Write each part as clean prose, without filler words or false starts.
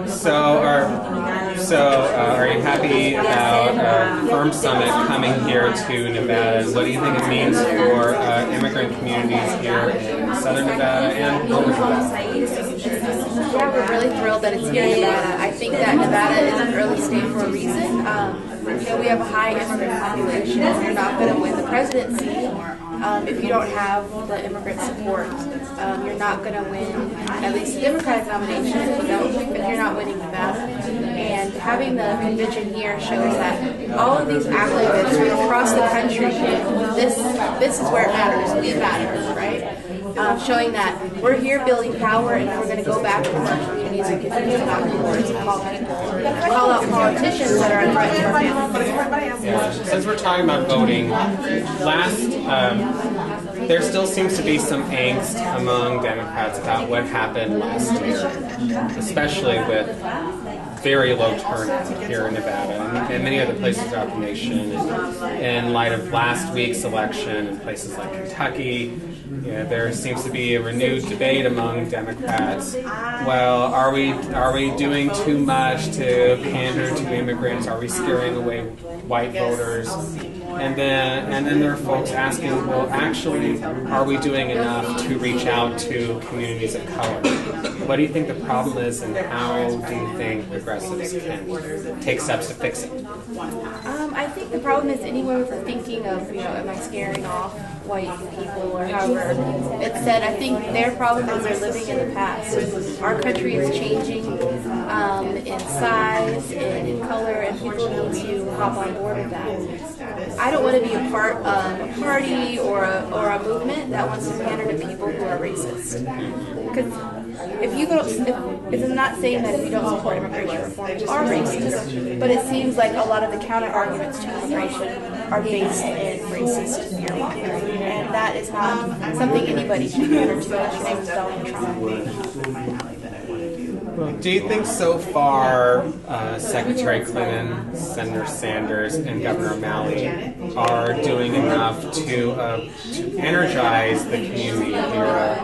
Are you happy about Firm Summit coming here to Nevada? What do you think it means for immigrant communities here in Southern Nevada and Northern Nevada? Yeah, we're really thrilled that it's here in Nevada. I think that Nevada is an early state for a reason. We have a high immigrant population. You're not going to win the presidency if you don't have the immigrant support. You're not going to win at least the Democratic nomination if you're not winning Nevada. And having the convention here shows that all of these activists across the country, this is where it matters. We matter, right? Showing that we're here building power, and we're going to go back to our communities and continue to knock on doors and call out politicians that are a threat to our families. Since we're talking about voting, there still seems to be some angst among Democrats about what happened last year, especially with very low turnout here in Nevada and many other places throughout the nation. In light of last week's election in places like Kentucky, there seems to be a renewed debate among Democrats. Well, are we doing too much to pander to immigrants? Are we scaring away white voters? And then there are folks asking, well, actually, are we doing enough to reach out to communities of color? What do you think the problem is, and how do you think progressives can take steps to fix it? I think the problem is anyone with thinking of, am I scaring off white people or however it's said. I think their problem is they're living in the past. Our country is changing in size and in color, and people need to hop on board with that. I don't want to be a part of a party or a movement that wants to pander to people who are racist. Because it's not saying that if you don't support immigration reform, you are racist. But it seems like a lot of the counter arguments to immigration are based in racist fear-mongering. And that is not something anybody should pander to unless your name is Donald Trump. Well, do you think so far Secretary Clinton, Senator Sanders, and Governor O'Malley are doing enough to energize the community here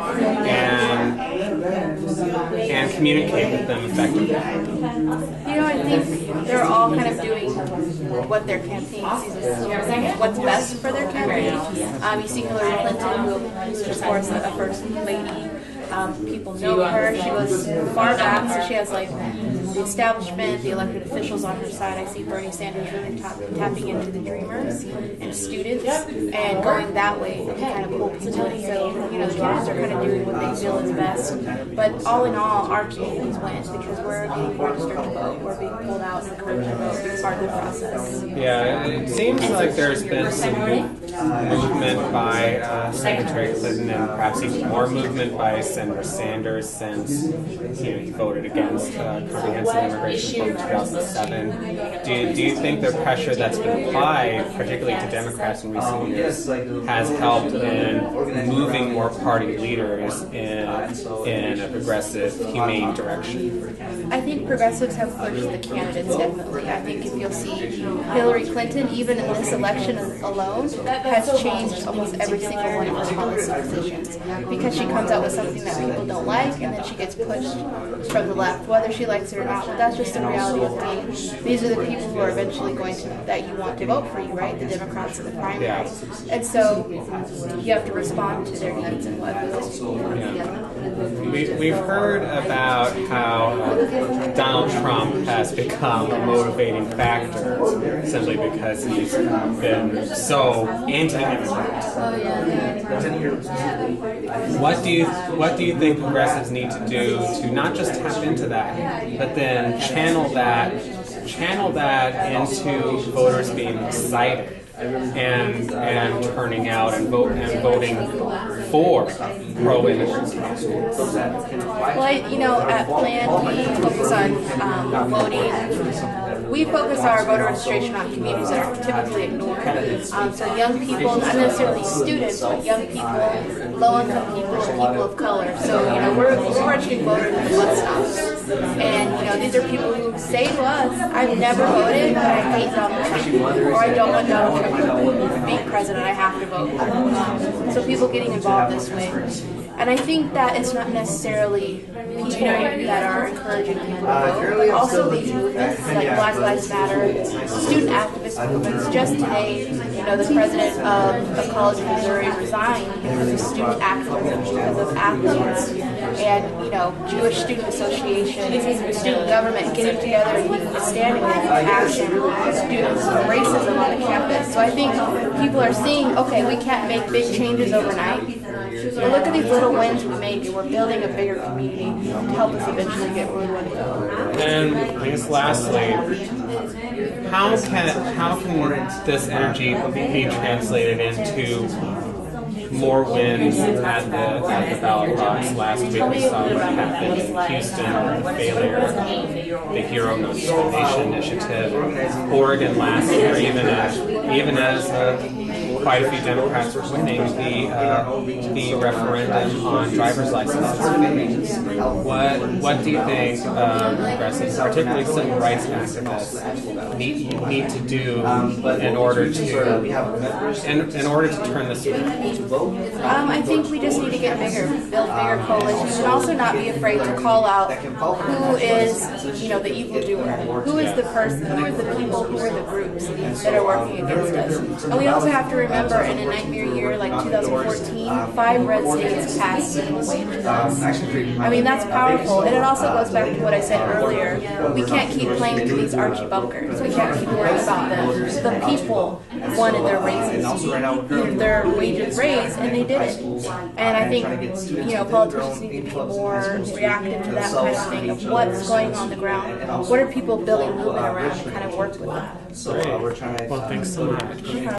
and communicate with them effectively? I think they're all kind of doing what their campaign sees what's best for their campaign. You see Hillary Clinton, who's of course a first lady. People know her. She goes far back, so she has the establishment, the elected officials on her side. I see Bernie Sanders really tapping into the dreamers and students and going that way to kind of pull people in. So, the candidates are kind of doing what they feel is best. But all in all, our communities win because we're being registered to vote. We're being pulled out and encouraged to vote, being part of the process. Yeah, it seems like there's been some movement by Secretary Clinton and perhaps even more movement by Senator Sanders since he voted against comprehensive immigration reform in 2007. Do you think the pressure that's been applied, particularly to Democrats in recent years, has helped in moving more party leaders in a progressive, humane direction? I think progressives have pushed the candidates, definitely. I think if you'll see Hillary Clinton, even in this election alone, has changed almost every single one of her policy positions because she comes out with something that people don't like, and then she gets pushed from the left, whether she likes it or not. But that's just the reality of the game. These are the people who are eventually that you want to vote for you, right? The Democrats in the primary. Yeah. And so you have to respond to their needs and what those people want to get. We've heard about how Donald Trump has become a motivating factor simply because he's been so anti-immigrant. What do you think progressives need to do to not just tap into that, but then channel that into voters being excited and turning out and voting for pro-immigrant policies? Well, at Plan, we focus on voting. We focus our voter registration on communities that are typically ignored. So young people, not necessarily students, but young people, low-income people, and people of color. So, we're registering voters at the bus stops. And, these are people who say to us, I've never voted, but I hate Donald Trump. Or I don't want Donald Trump being president, I have to vote. So people getting involved this way. And I think that it's not necessarily people that are encouraging people to vote. Also, these movements like Black Lives Matter, student activist movements. Just today, the president of a college in Missouri resigned because of student activism, because of athletes and Jewish Student Association, student government getting together and standing with action students racism on the campus. So I think people are seeing, okay, we can't make big changes overnight, but look at these little wins we make, and we're building a bigger community to help us eventually get where we want to go. And I guess lastly, how can this energy be translated into more wins at the ballot box? Last week we saw what happened in Houston, the failure of the Hero Non-Discrimination Initiative. Oregon last year, even as quite a few Democrats were winning the referendum on driver's licenses. What do you think progressives, particularly civil rights activists, need to do in order to turn this around? I think we just need to get bigger, build bigger coalitions, and also not be afraid to call out who is, the evildoer, who is the person, who are the people, who are the groups that are working against us. And we also have to remember, in a nightmare year like 2014, 5 red states passed minimum wage laws. I mean, that's powerful, and it also goes back to what I said earlier. We can't keep playing to these Archie bunkers. We can't keep worrying about them. The people wanted their raises, their wages raised, and they did it. And I think, politicians need to be more reactive to that kind of thing, of what's going on the ground. What are people building movement around, and kind of work with that. Great. Well, thanks so much.